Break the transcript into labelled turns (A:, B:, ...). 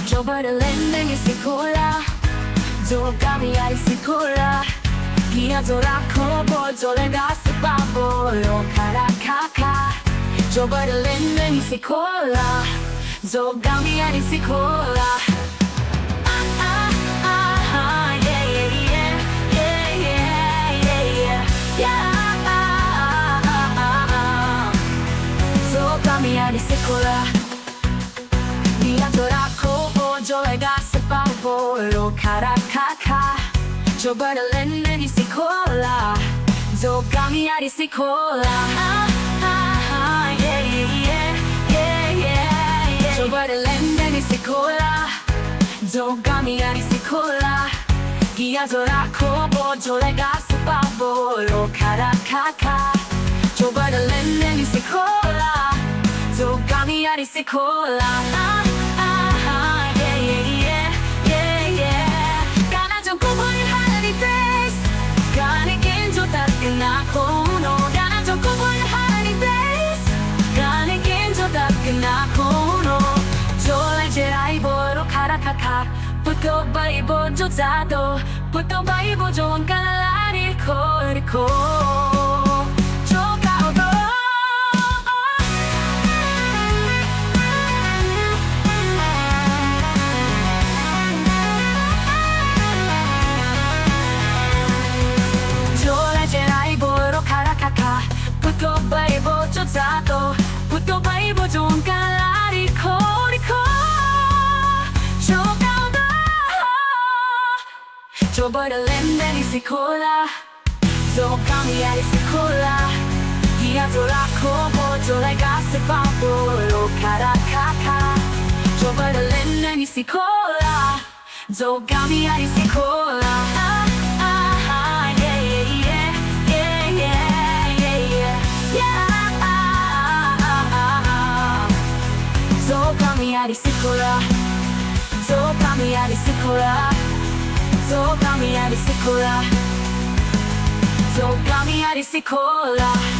A: Gioberlende sicura, giocami sicura. Pia dorako bojole gas babolo karakaka. Gioberlende sicura, giocami sicura. Giocami sicura. Pia dorako bojole gas babolo karakaka. Gioberlende sicura, giocami sicura. Gioberlende sicura, giocami sicura. Giatorako bojole gas babolo karakaka. Gioberlende sicura, giocami sicura. Ganadong kuboy halani days, ganigin jotat kinakuno. Ganadong kuboy halani days, ganigin jotat kinakuno. Jole jerai boro karakaka, puto baibo jotado, puto baibo jon kalari koriko. Puto baibo jotato, puto baibo jon kalari koriko. Jogado, Gioberlende sicura, giocami sicura. Giatorako bojole gas babolo karakaka. Gioberlende sicura, giocami sicura. Giocami sicura, giocami sicura, giocami sicura, giocami sicura.